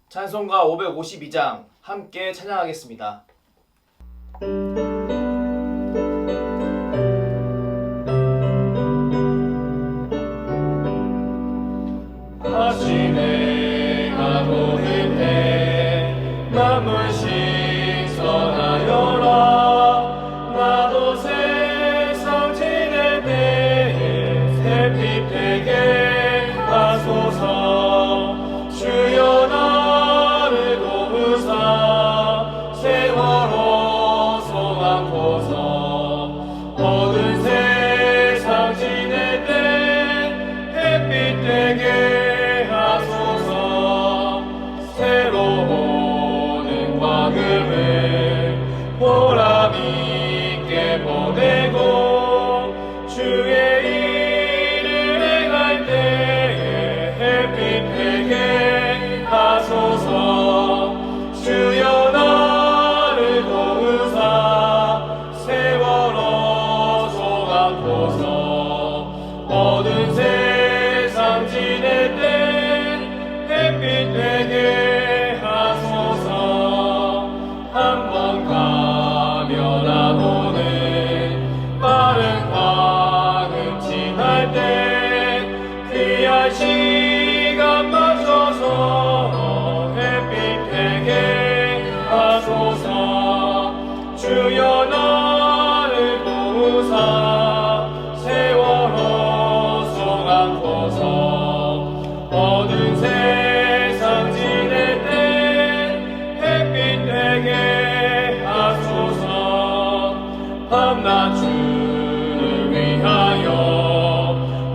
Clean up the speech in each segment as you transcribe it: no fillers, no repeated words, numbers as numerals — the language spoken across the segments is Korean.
찬송가 552장 함께 찬양하겠습니다. 진행하고는 때 맘을 신선하여라. 나도 세상 지낼 때에 새빛 되게 하소서. 주여 나를 도우사 세월호 소망고서. 모든 세상 지낼 때 햇빛 되게 새로운 광음을 보람있게 보내고 주의 일을 행할 때에 햇빛 되게 하소서. 주여 나를 도우사 세월호 소망고서. 모든 세상 지낼 때 햇빛 되게 한번 가면 안 오는 빠른 방음 지날 때 귀한 시간 맞춰서 햇빛 되게 하소서. 주여 나를 도우사 세월호 소망고서. 모든 세상 지낼 때 햇빛 되게 하소서. 밤낮 주를 위하여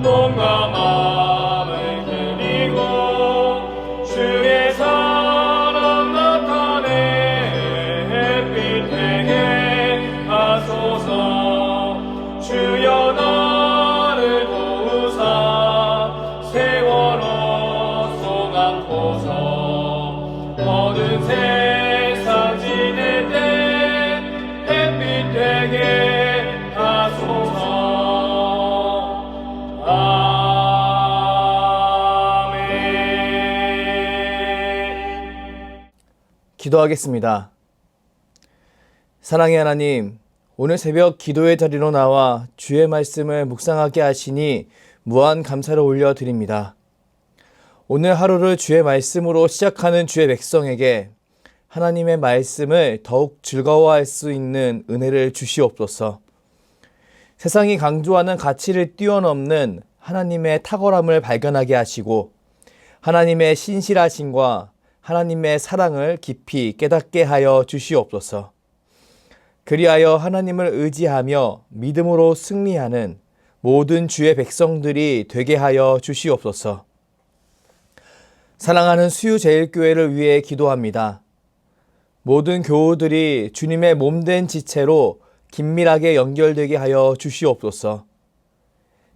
몸과 마음을 드리고 주의 사랑 나타내 햇빛 되게 하소서. 주여 나를 도우사 세월호 소망고서. 모든 세상 지낼 때 햇빛 되게 하소서. 아멘. 기도하겠습니다. 사랑의 하나님, 오늘 새벽 기도의 자리로 나와 주의 말씀을 묵상하게 하시니 무한 감사를 올려드립니다. 오늘 하루를 주의 말씀으로 시작하는 주의 백성에게 하나님의 말씀을 더욱 즐거워할 수 있는 은혜를 주시옵소서. 세상이 강조하는 가치를 뛰어넘는 하나님의 탁월함을 발견하게 하시고 하나님의 신실하심과 하나님의 사랑을 깊이 깨닫게 하여 주시옵소서. 그리하여 하나님을 의지하며 믿음으로 승리하는 모든 주의 백성들이 되게 하여 주시옵소서. 사랑하는 수유제일교회를 위해 기도합니다. 모든 교우들이 주님의 몸된 지체로 긴밀하게 연결되게 하여 주시옵소서.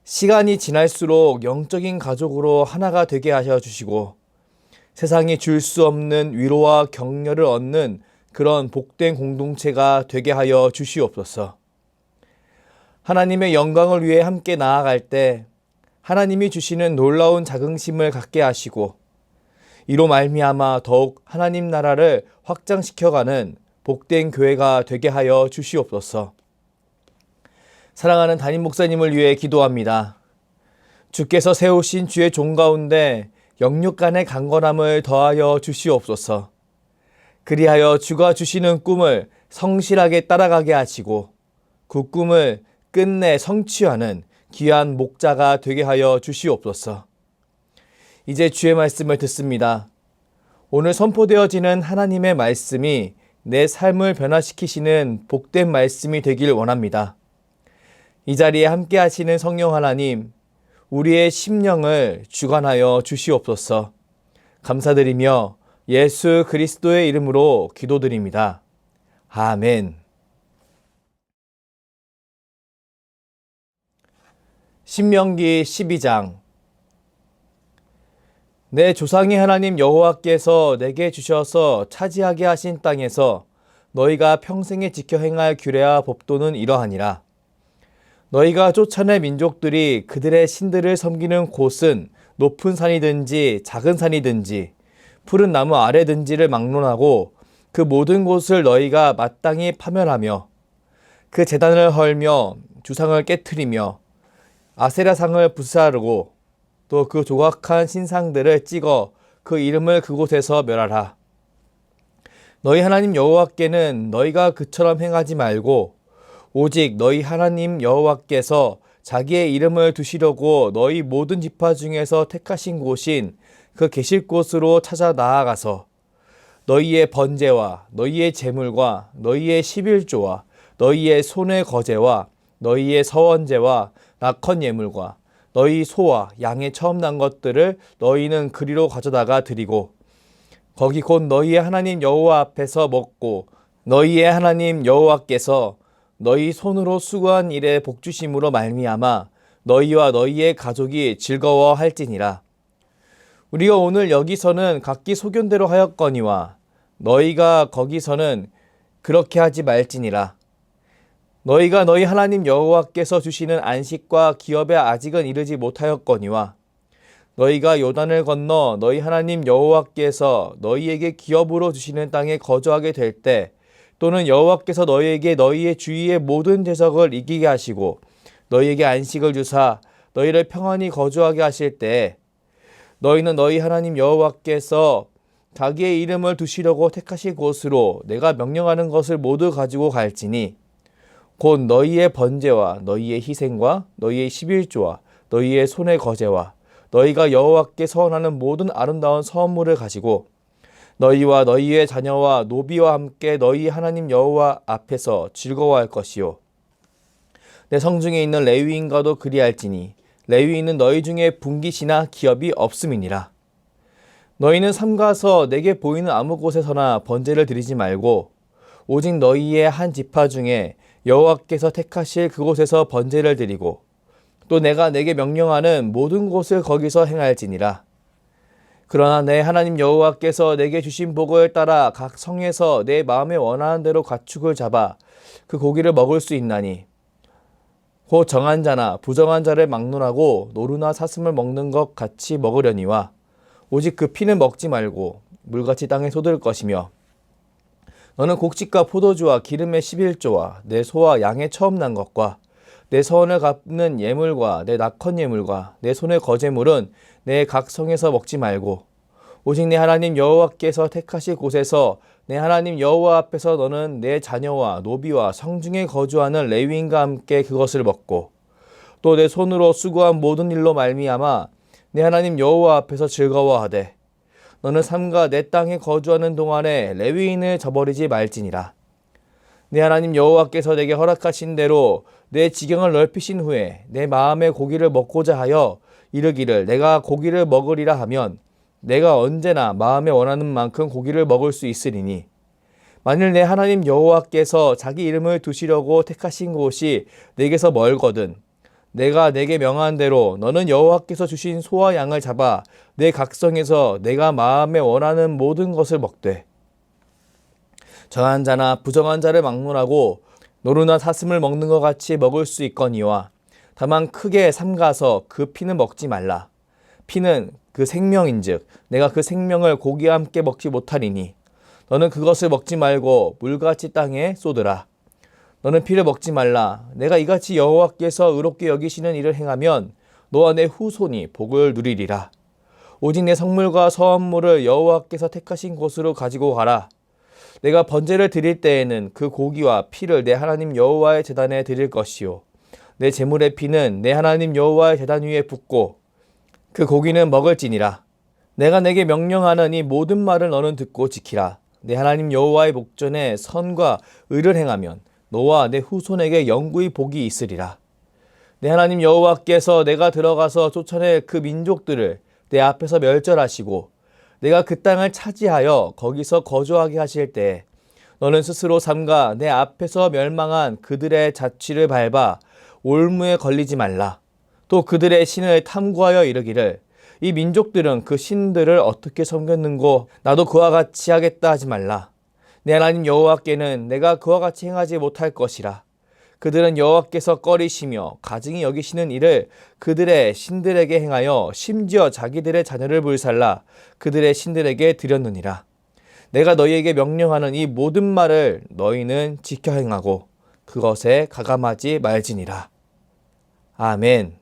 시간이 지날수록 영적인 가족으로 하나가 되게 하여 주시고 세상이 줄 수 없는 위로와 격려를 얻는 그런 복된 공동체가 되게 하여 주시옵소서. 하나님의 영광을 위해 함께 나아갈 때 하나님이 주시는 놀라운 자긍심을 갖게 하시고 이로 말미암아 더욱 하나님 나라를 확장시켜가는 복된 교회가 되게 하여 주시옵소서. 사랑하는 담임 목사님을 위해 기도합니다. 주께서 세우신 주의 종 가운데 영육간의 강건함을 더하여 주시옵소서. 그리하여 주가 주시는 꿈을 성실하게 따라가게 하시고 그 꿈을 끝내 성취하는 귀한 목자가 되게 하여 주시옵소서. 이제 주의 말씀을 듣습니다. 오늘 선포되어지는 하나님의 말씀이 내 삶을 변화시키시는 복된 말씀이 되길 원합니다. 이 자리에 함께 하시는 성령 하나님, 우리의 심령을 주관하여 주시옵소서. 감사드리며 예수 그리스도의 이름으로 기도드립니다. 아멘. 신명기 12장. 내 조상의 하나님 여호와께서 내게 주셔서 차지하게 하신 땅에서 너희가 평생에 지켜 행할 규례와 법도는 이러하니라. 너희가 쫓아낼 민족들이 그들의 신들을 섬기는 곳은 높은 산이든지 작은 산이든지 푸른 나무 아래든지를 막론하고 그 모든 곳을 너희가 마땅히 파멸하며 그 제단을 헐며 주상을 깨트리며 아세라상을 불사르고 또 그 조각한 신상들을 찍어 그 이름을 그곳에서 멸하라. 너희 하나님 여호와께는 너희가 그처럼 행하지 말고 오직 너희 하나님 여호와께서 자기의 이름을 두시려고 너희 모든 지파 중에서 택하신 곳인 그 계실 곳으로 찾아 나아가서 너희의 번제와 너희의 제물과 너희의 십일조와 너희의 손의 거제와 너희의 서원제와 낙헌 예물과 너희 소와 양의 처음 난 것들을 너희는 그리로 가져다가 드리고 거기 곧 너희의 하나님 여호와 앞에서 먹고 너희의 하나님 여호와께서 너희 손으로 수고한 일에 복주심으로 말미암아 너희와 너희의 가족이 즐거워할지니라. 우리가 오늘 여기서는 각기 소견대로 하였거니와 너희가 거기서는 그렇게 하지 말지니라. 너희가 너희 하나님 여호와께서 주시는 안식과 기업에 아직은 이르지 못하였거니와 너희가 요단을 건너 너희 하나님 여호와께서 너희에게 기업으로 주시는 땅에 거주하게 될 때 또는 여호와께서 너희에게 너희의 주위의 모든 대적을 이기게 하시고 너희에게 안식을 주사 너희를 평안히 거주하게 하실 때 너희는 너희 하나님 여호와께서 자기의 이름을 두시려고 택하실 곳으로 내가 명령하는 것을 모두 가지고 갈지니 곧 너희의 번제와 너희의 희생과 너희의 십일조와 너희의 손의 거제와 너희가 여호와께 서원하는 모든 아름다운 선물을 가지고 너희와 너희의 자녀와 노비와 함께 너희 하나님 여호와 앞에서 즐거워할 것이요 내 성중에 있는 레위인과도 그리할지니 레위인은 너희 중에 분깃이나 기업이 없음이니라. 너희는 삼가서 내게 보이는 아무 곳에서나 번제를 드리지 말고 오직 너희의 한 지파 중에 여호와께서 택하실 그곳에서 번제를 드리고 또 내가 내게 명령하는 모든 곳을 거기서 행할지니라. 그러나 내 하나님 여호와께서 내게 주신 복을 따라 각 성에서 내 마음에 원하는 대로 가축을 잡아 그 고기를 먹을 수 있나니 곧 정한 자나 부정한 자를 막론하고 노루나 사슴을 먹는 것 같이 먹으려니와 오직 그 피는 먹지 말고 물같이 땅에 쏟을 것이며 너는 곡식과 포도주와 기름의 십일조와 내 소와 양의 처음 난 것과 내 서원을 갚는 예물과 내 낙헌 예물과 내 손의 거제물은 내 각 성에서 먹지 말고 오직 내 하나님 여호와께서 택하실 곳에서 내 하나님 여호와 앞에서 너는 내 자녀와 노비와 성중에 거주하는 레위인과 함께 그것을 먹고 또 내 손으로 수고한 모든 일로 말미암아 내 하나님 여호와 앞에서 즐거워하되 너는 삼가 내 땅에 거주하는 동안에 레위인을 저버리지 말지니라. 내 하나님 여호와께서 내게 허락하신 대로 내 지경을 넓히신 후에 내 마음에 고기를 먹고자 하여 이르기를 내가 고기를 먹으리라 하면 내가 언제나 마음에 원하는 만큼 고기를 먹을 수 있으리니 만일 내 하나님 여호와께서 자기 이름을 두시려고 택하신 곳이 내게서 멀거든 내가 내게 명한 대로 너는 여호와께서 주신 소와 양을 잡아 내 각성에서 내가 마음에 원하는 모든 것을 먹되 정한 자나 부정한 자를 막론하고 노루나 사슴을 먹는 것 같이 먹을 수 있거니와 다만 크게 삼가서 그 피는 먹지 말라. 피는 그 생명인즉 내가 그 생명을 고기와 함께 먹지 못하리니 너는 그것을 먹지 말고 물같이 땅에 쏟으라. 너는 피를 먹지 말라. 내가 이같이 여호와께서 의롭게 여기시는 일을 행하면 너와 내 후손이 복을 누리리라. 오직 내 성물과 서원물을 여호와께서 택하신 곳으로 가지고 가라. 내가 번제를 드릴 때에는 그 고기와 피를 내 하나님 여호와의 제단에 드릴 것이요 내 제물의 피는 내 하나님 여호와의 제단 위에 붓고 그 고기는 먹을지니라. 내가 내게 명령하는 이 모든 말을 너는 듣고 지키라. 내 하나님 여호와의 목전에 선과 의를 행하면 너와 내 후손에게 영구히 복이 있으리라. 내 하나님 여호와께서 내가 들어가서 쫓아낼 그 민족들을 내 앞에서 멸절하시고 내가 그 땅을 차지하여 거기서 거주하게 하실 때 너는 스스로 삼가 내 앞에서 멸망한 그들의 자취를 밟아 올무에 걸리지 말라. 또 그들의 신을 탐구하여 이르기를 이 민족들은 그 신들을 어떻게 섬겼는고 나도 그와 같이 하겠다 하지 말라. 내 하나님 여호와께는 내가 그와 같이 행하지 못할 것이라. 그들은 여호와께서 꺼리시며 가증히 여기시는 일을 그들의 신들에게 행하여 심지어 자기들의 자녀를 불살라 그들의 신들에게 드렸느니라. 내가 너희에게 명령하는 이 모든 말을 너희는 지켜 행하고 그것에 가감하지 말지니라. 아멘.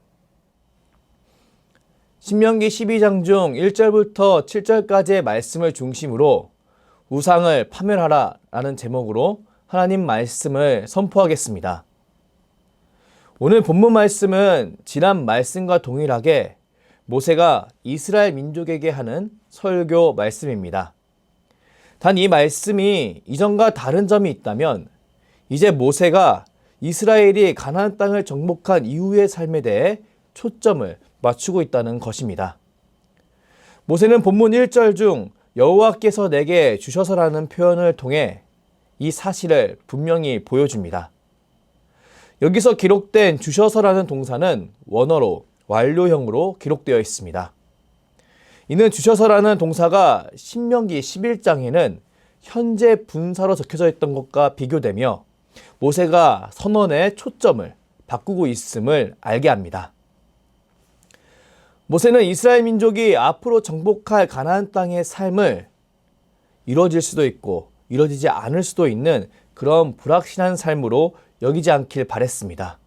신명기 12장 중 1절부터 7절까지의 말씀을 중심으로 우상을 파멸하라 라는 제목으로 하나님 말씀을 선포하겠습니다. 오늘 본문 말씀은 지난 말씀과 동일하게 모세가 이스라엘 민족에게 하는 설교 말씀입니다. 단 이 말씀이 이전과 다른 점이 있다면 이제 모세가 이스라엘이 가나안 땅을 정복한 이후의 삶에 대해 초점을 맞추고 있다는 것입니다. 모세는 본문 1절 중 여호와께서 내게 주셔서라는 표현을 통해 이 사실을 분명히 보여줍니다. 여기서 기록된 주셔서라는 동사는 원어로 완료형으로 기록되어 있습니다. 이는 주셔서라는 동사가 신명기 11장에는 현재 분사로 적혀져 있던 것과 비교되며 모세가 선언의 초점을 바꾸고 있음을 알게 합니다. 모세는 이스라엘 민족이 앞으로 정복할 가나안 땅의 삶을 이루어질 수도 있고 이루어지지 않을 수도 있는 그런 불확실한 삶으로 여기지 않길 바랬습니다.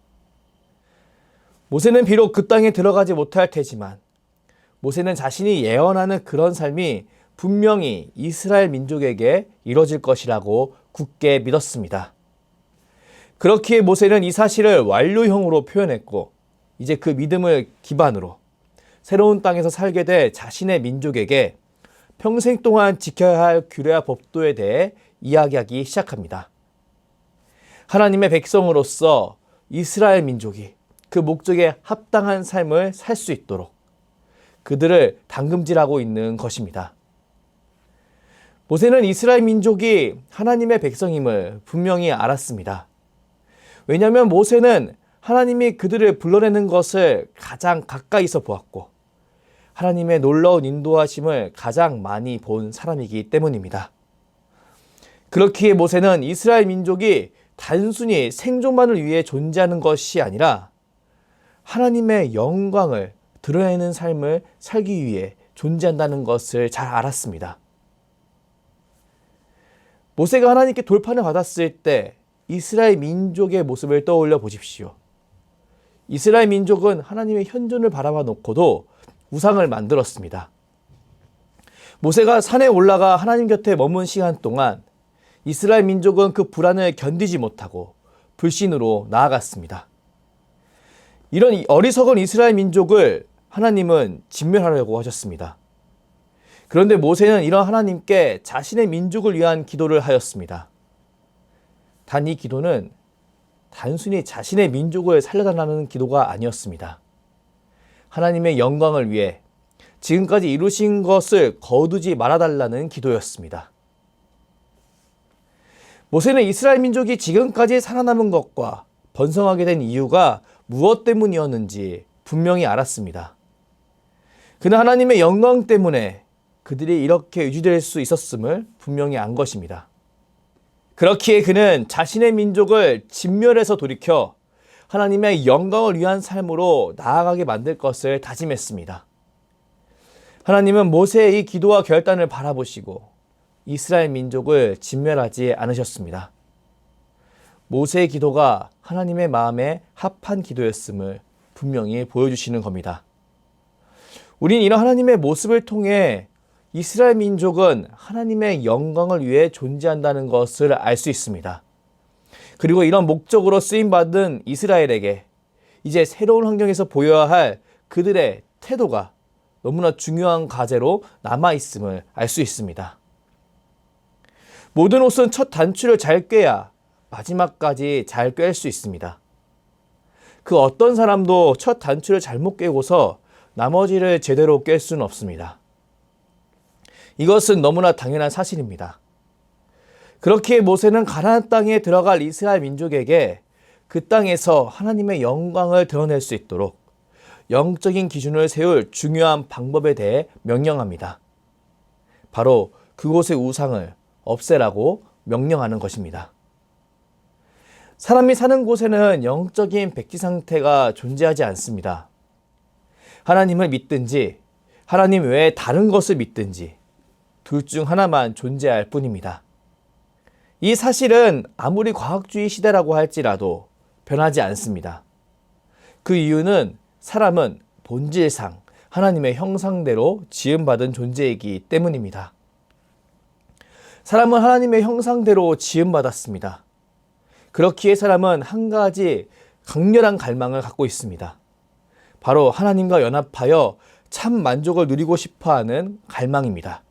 모세는 비록 그 땅에 들어가지 못할 테지만 모세는 자신이 예언하는 그런 삶이 분명히 이스라엘 민족에게 이루어질 것이라고 굳게 믿었습니다. 그렇기에 모세는 이 사실을 완료형으로 표현했고 이제 그 믿음을 기반으로 새로운 땅에서 살게 될 자신의 민족에게 평생 동안 지켜야 할 규례와 법도에 대해 이야기하기 시작합니다. 하나님의 백성으로서 이스라엘 민족이 그 목적에 합당한 삶을 살 수 있도록 그들을 당금질하고 있는 것입니다. 모세는 이스라엘 민족이 하나님의 백성임을 분명히 알았습니다. 왜냐하면 모세는 하나님이 그들을 불러내는 것을 가장 가까이서 보았고 하나님의 놀라운 인도하심을 가장 많이 본 사람이기 때문입니다. 그렇기에 모세는 이스라엘 민족이 단순히 생존만을 위해 존재하는 것이 아니라 하나님의 영광을 드러내는 삶을 살기 위해 존재한다는 것을 잘 알았습니다. 모세가 하나님께 돌판을 받았을 때 이스라엘 민족의 모습을 떠올려 보십시오. 이스라엘 민족은 하나님의 현존을 바라봐 놓고도 우상을 만들었습니다. 모세가 산에 올라가 하나님 곁에 머문 시간 동안 이스라엘 민족은 그 불안을 견디지 못하고 불신으로 나아갔습니다. 이런 어리석은 이스라엘 민족을 하나님은 진멸하려고 하셨습니다. 그런데 모세는 이런 하나님께 자신의 민족을 위한 기도를 하였습니다. 단 이 기도는 단순히 자신의 민족을 살려달라는 기도가 아니었습니다. 하나님의 영광을 위해 지금까지 이루신 것을 거두지 말아달라는 기도였습니다. 모세는 이스라엘 민족이 지금까지 살아남은 것과 번성하게 된 이유가 무엇 때문이었는지 분명히 알았습니다. 그는 하나님의 영광 때문에 그들이 이렇게 유지될 수 있었음을 분명히 안 것입니다. 그렇기에 그는 자신의 민족을 진멸해서 돌이켜 하나님의 영광을 위한 삶으로 나아가게 만들 것을 다짐했습니다. 하나님은 모세의 이 기도와 결단을 바라보시고 이스라엘 민족을 진멸하지 않으셨습니다. 모세의 기도가 하나님의 마음에 합한 기도였음을 분명히 보여주시는 겁니다. 우린 이런 하나님의 모습을 통해 이스라엘 민족은 하나님의 영광을 위해 존재한다는 것을 알 수 있습니다. 그리고 이런 목적으로 쓰임받은 이스라엘에게 이제 새로운 환경에서 보여야 할 그들의 태도가 너무나 중요한 과제로 남아있음을 알 수 있습니다. 모든 옷은 첫 단추를 잘 꿰야 마지막까지 잘 꿰일 수 있습니다. 그 어떤 사람도 첫 단추를 잘못 꿰고서 나머지를 제대로 꿰 수는 없습니다. 이것은 너무나 당연한 사실입니다. 그렇기에 모세는 가나안 땅에 들어갈 이스라엘 민족에게 그 땅에서 하나님의 영광을 드러낼 수 있도록 영적인 기준을 세울 중요한 방법에 대해 명령합니다. 바로 그곳의 우상을 없애라고 명령하는 것입니다. 사람이 사는 곳에는 영적인 백지 상태가 존재하지 않습니다. 하나님을 믿든지 하나님 외에 다른 것을 믿든지 둘 중 하나만 존재할 뿐입니다. 이 사실은 아무리 과학주의 시대라고 할지라도 변하지 않습니다. 그 이유는 사람은 본질상 하나님의 형상대로 지음받은 존재이기 때문입니다. 사람은 하나님의 형상대로 지음받았습니다. 그렇기에 사람은 한 가지 강렬한 갈망을 갖고 있습니다. 바로 하나님과 연합하여 참 만족을 누리고 싶어하는 갈망입니다.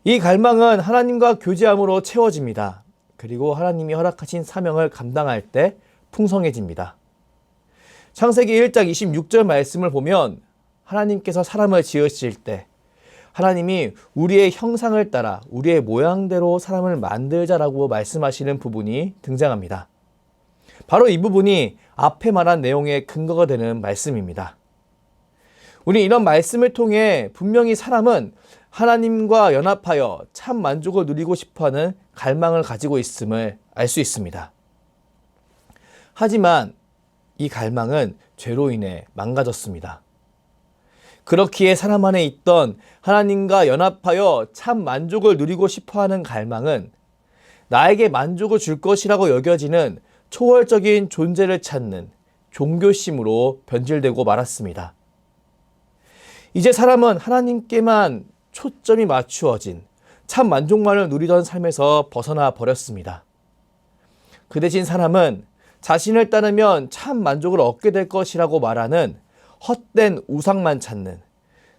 이 갈망은 하나님과 교제함으로 채워집니다. 그리고 하나님이 허락하신 사명을 감당할 때 풍성해집니다. 창세기 1장 26절 말씀을 보면 하나님께서 사람을 지으실 때 하나님이 우리의 형상을 따라 우리의 모양대로 사람을 만들자라고 말씀하시는 부분이 등장합니다. 바로 이 부분이 앞에 말한 내용의 근거가 되는 말씀입니다. 우리 이런 말씀을 통해 분명히 사람은 하나님과 연합하여 참 만족을 누리고 싶어하는 갈망을 가지고 있음을 알 수 있습니다. 하지만 이 갈망은 죄로 인해 망가졌습니다. 그렇기에 사람 안에 있던 하나님과 연합하여 참 만족을 누리고 싶어하는 갈망은 나에게 만족을 줄 것이라고 여겨지는 초월적인 존재를 찾는 종교심으로 변질되고 말았습니다. 이제 사람은 하나님께만 초점이 맞추어진 참 만족만을 누리던 삶에서 벗어나 버렸습니다. 그 대신 사람은 자신을 따르면 참 만족을 얻게 될 것이라고 말하는 헛된 우상만 찾는,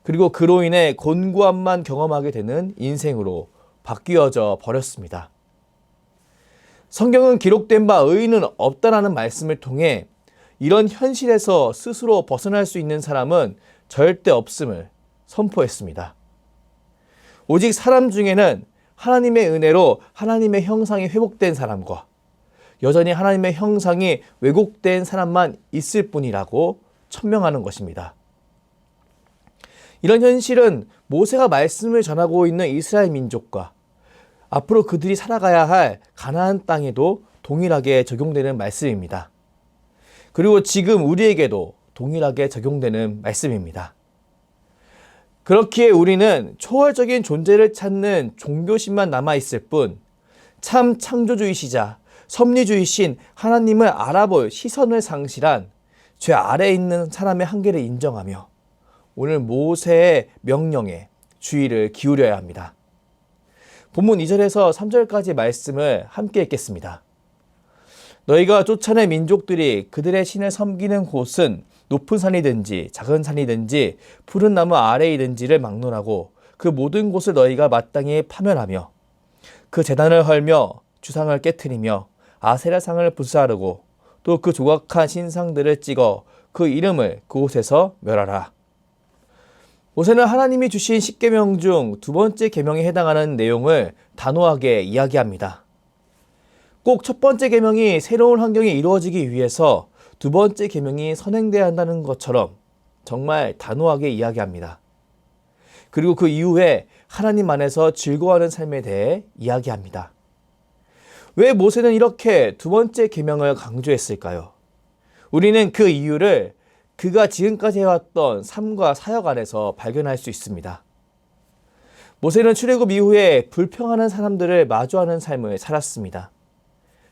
그리고 그로 인해 곤고함만 경험하게 되는 인생으로 바뀌어져 버렸습니다. 성경은 기록된 바 의인은 없다라는 말씀을 통해 이런 현실에서 스스로 벗어날 수 있는 사람은 절대 없음을 선포했습니다. 오직 사람 중에는 하나님의 은혜로 하나님의 형상이 회복된 사람과 여전히 하나님의 형상이 왜곡된 사람만 있을 뿐이라고 천명하는 것입니다. 이런 현실은 모세가 말씀을 전하고 있는 이스라엘 민족과 앞으로 그들이 살아가야 할 가나안 땅에도 동일하게 적용되는 말씀입니다. 그리고 지금 우리에게도 동일하게 적용되는 말씀입니다. 그렇기에 우리는 초월적인 존재를 찾는 종교심만 남아있을 뿐 참 창조주이시자 섭리주이신 하나님을 알아볼 시선을 상실한 죄 아래에 있는 사람의 한계를 인정하며 오늘 모세의 명령에 주의를 기울여야 합니다. 본문 2절에서 3절까지 말씀을 함께 읽겠습니다. 너희가 쫓아낸 민족들이 그들의 신을 섬기는 곳은 높은 산이든지 작은 산이든지 푸른 나무 아래이든지를 막론하고 그 모든 곳을 너희가 마땅히 파멸하며 그 제단을 헐며 주상을 깨트리며 아세라상을 불사르고 또 그 조각한 신상들을 찍어 그 이름을 그곳에서 멸하라. 모세는 하나님이 주신 10계명 중 두 번째 계명에 해당하는 내용을 단호하게 이야기합니다. 꼭 첫 번째 계명이 새로운 환경이 이루어지기 위해서 두 번째 계명이 선행돼야 한다는 것처럼 정말 단호하게 이야기합니다. 그리고 그 이후에 하나님 안에서 즐거워하는 삶에 대해 이야기합니다. 왜 모세는 이렇게 두 번째 계명을 강조했을까요? 우리는 그 이유를 그가 지금까지 해왔던 삶과 사역 안에서 발견할 수 있습니다. 모세는 출애굽 이후에 불평하는 사람들을 마주하는 삶을 살았습니다.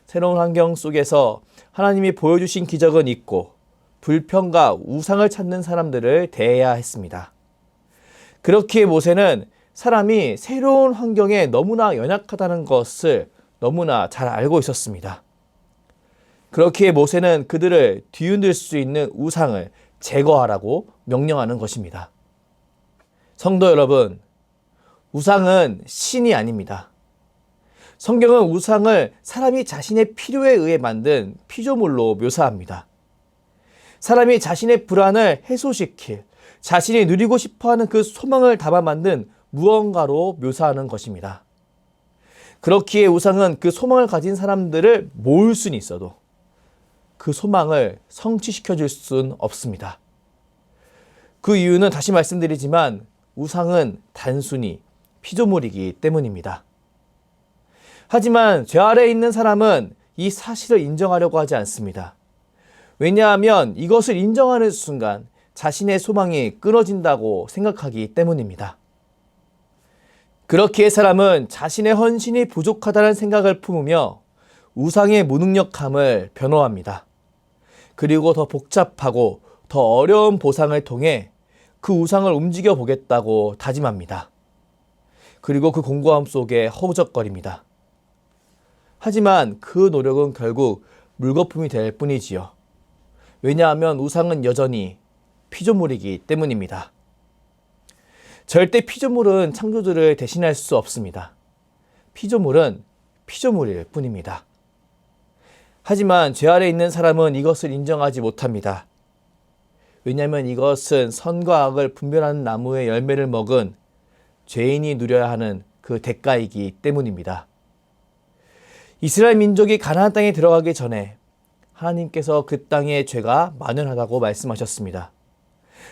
새로운 환경 속에서 하나님이 보여주신 기적은 있고 불평과 우상을 찾는 사람들을 대해야 했습니다. 그렇기에 모세는 사람이 새로운 환경에 너무나 연약하다는 것을 너무나 잘 알고 있었습니다. 그렇기에 모세는 그들을 뒤흔들 수 있는 우상을 제거하라고 명령하는 것입니다. 성도 여러분, 우상은 신이 아닙니다. 성경은 우상을 사람이 자신의 필요에 의해 만든 피조물로 묘사합니다. 사람이 자신의 불안을 해소시킬, 자신이 누리고 싶어하는 그 소망을 담아 만든 무언가로 묘사하는 것입니다. 그렇기에 우상은 그 소망을 가진 사람들을 모을 수는 있어도 그 소망을 성취시켜 줄 수는 없습니다. 그 이유는 다시 말씀드리지만 우상은 단순히 피조물이기 때문입니다. 하지만 죄 아래에 있는 사람은 이 사실을 인정하려고 하지 않습니다. 왜냐하면 이것을 인정하는 순간 자신의 소망이 끊어진다고 생각하기 때문입니다. 그렇기에 사람은 자신의 헌신이 부족하다는 생각을 품으며 우상의 무능력함을 변호합니다. 그리고 더 복잡하고 더 어려운 보상을 통해 그 우상을 움직여 보겠다고 다짐합니다. 그리고 그 공고함 속에 허우적거립니다. 하지만 그 노력은 결국 물거품이 될 뿐이지요. 왜냐하면 우상은 여전히 피조물이기 때문입니다. 절대 피조물은 창조주를 대신할 수 없습니다. 피조물은 피조물일 뿐입니다. 하지만 죄 아래 있는 사람은 이것을 인정하지 못합니다. 왜냐하면 이것은 선과 악을 분별하는 나무의 열매를 먹은 죄인이 누려야 하는 그 대가이기 때문입니다. 이스라엘 민족이 가나안 땅에 들어가기 전에 하나님께서 그 땅에 죄가 만연하다고 말씀하셨습니다.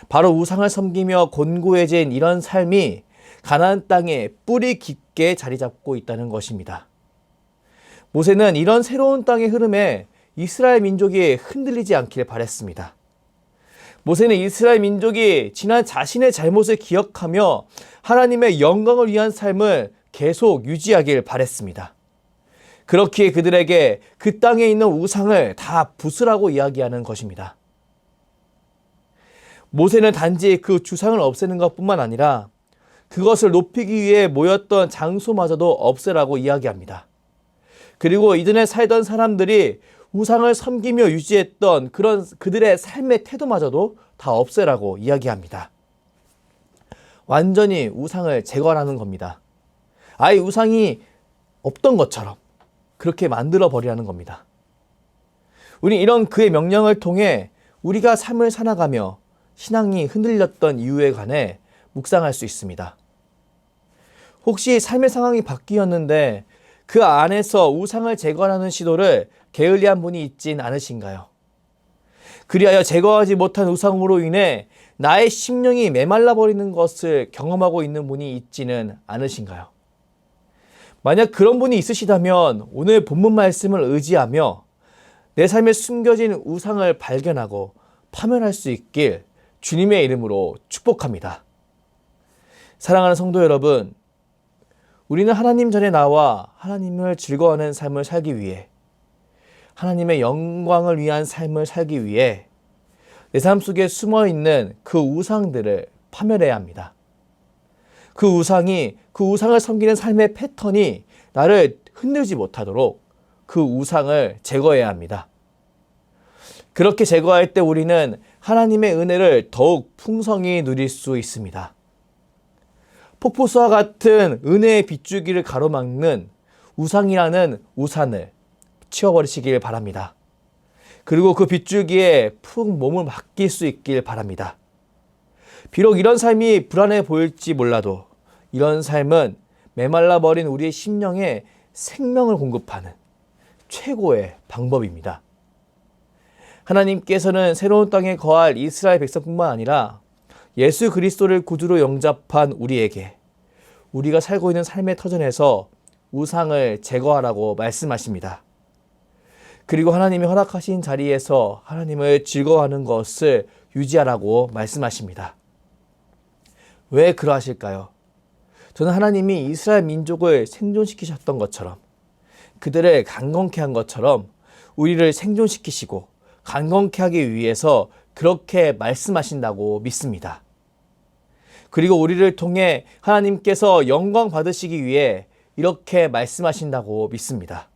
바로 우상을 섬기며 곤고해진 이런 삶이 가나안 땅에 뿌리 깊게 자리 잡고 있다는 것입니다. 모세는 이런 새로운 땅의 흐름에 이스라엘 민족이 흔들리지 않기를 바랬습니다. 모세는 이스라엘 민족이 지난 자신의 잘못을 기억하며 하나님의 영광을 위한 삶을 계속 유지하길 바랬습니다. 그렇기에 그들에게 그 땅에 있는 우상을 다 부수라고 이야기하는 것입니다. 모세는 단지 그 주상을 없애는 것뿐만 아니라 그것을 높이기 위해 모였던 장소마저도 없애라고 이야기합니다. 그리고 이전에 살던 사람들이 우상을 섬기며 유지했던 그런 그들의 삶의 태도마저도 다 없애라고 이야기합니다. 완전히 우상을 제거하라는 겁니다. 아예 우상이 없던 것처럼 그렇게 만들어 버리라는 겁니다. 우리 이런 그의 명령을 통해 우리가 삶을 살아가며 신앙이 흔들렸던 이유에 관해 묵상할 수 있습니다. 혹시 삶의 상황이 바뀌었는데 그 안에서 우상을 제거하는 시도를 게을리한 분이 있진 않으신가요? 그리하여 제거하지 못한 우상으로 인해 나의 심령이 메말라 버리는 것을 경험하고 있는 분이 있지는 않으신가요? 만약 그런 분이 있으시다면 오늘 본문 말씀을 의지하며 내 삶에 숨겨진 우상을 발견하고 파멸할 수 있길 주님의 이름으로 축복합니다. 사랑하는 성도 여러분, 우리는 하나님 전에 나와 하나님을 즐거워하는 삶을 살기 위해, 하나님의 영광을 위한 삶을 살기 위해 내 삶 속에 숨어있는 그 우상들을 파멸해야 합니다. 그 우상을 섬기는 삶의 패턴이 나를 흔들지 못하도록 그 우상을 제거해야 합니다. 그렇게 제거할 때 우리는 하나님의 은혜를 더욱 풍성히 누릴 수 있습니다. 폭포수와 같은 은혜의 빗줄기를 가로막는 우상이라는 우산을 치워버리시길 바랍니다. 그리고 그 빗줄기에 푹 몸을 맡길 수 있길 바랍니다. 비록 이런 삶이 불안해 보일지 몰라도 이런 삶은 메말라 버린 우리의 심령에 생명을 공급하는 최고의 방법입니다. 하나님께서는 새로운 땅에 거할 이스라엘 백성뿐만 아니라 예수 그리스도를 구주로 영접한 우리에게 우리가 살고 있는 삶의 터전에서 우상을 제거하라고 말씀하십니다. 그리고 하나님이 허락하신 자리에서 하나님을 즐거워하는 것을 유지하라고 말씀하십니다. 왜 그러하실까요? 저는 하나님이 이스라엘 민족을 생존시키셨던 것처럼, 그들을 강건케 한 것처럼 우리를 생존시키시고 강건케 하기 위해서 그렇게 말씀하신다고 믿습니다. 그리고 우리를 통해 하나님께서 영광 받으시기 위해 이렇게 말씀하신다고 믿습니다.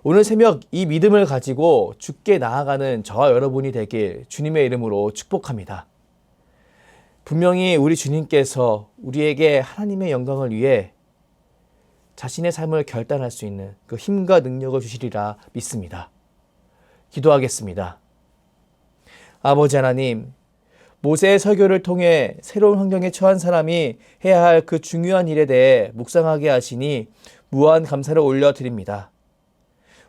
오늘 새벽 이 믿음을 가지고 주께 나아가는 저와 여러분이 되길 주님의 이름으로 축복합니다. 분명히 우리 주님께서 우리에게 하나님의 영광을 위해 자신의 삶을 결단할 수 있는 그 힘과 능력을 주시리라 믿습니다. 기도하겠습니다. 아버지 하나님, 모세의 설교를 통해 새로운 환경에 처한 사람이 해야 할 그 중요한 일에 대해 묵상하게 하시니 무한 감사를 올려드립니다.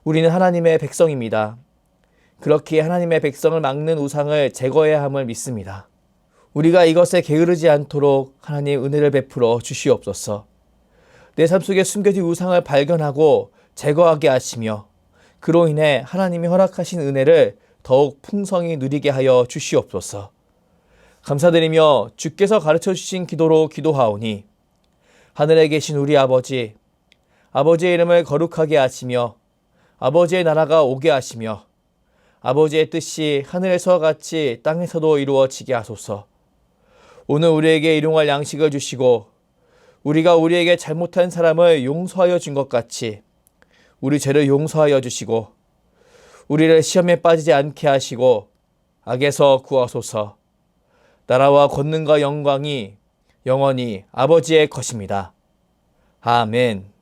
우리는 하나님의 백성입니다. 그렇기에 하나님의 백성을 막는 우상을 제거해야 함을 믿습니다. 우리가 이것에 게으르지 않도록 하나님 은혜를 베풀어 주시옵소서. 내 삶 속에 숨겨진 우상을 발견하고 제거하게 하시며 그로 인해 하나님이 허락하신 은혜를 더욱 풍성히 누리게 하여 주시옵소서. 감사드리며 주께서 가르쳐 주신 기도로 기도하오니 하늘에 계신 우리 아버지, 아버지의 이름을 거룩하게 하시며 아버지의 나라가 오게 하시며 아버지의 뜻이 하늘에서 같이 땅에서도 이루어지게 하소서. 오늘 우리에게 일용할 양식을 주시고 우리가 우리에게 잘못한 사람을 용서하여 준 것 같이 우리 죄를 용서하여 주시고 우리를 시험에 빠지지 않게 하시고 악에서 구하소서. 나라와 권능과 영광이 영원히 아버지의 것입니다. 아멘.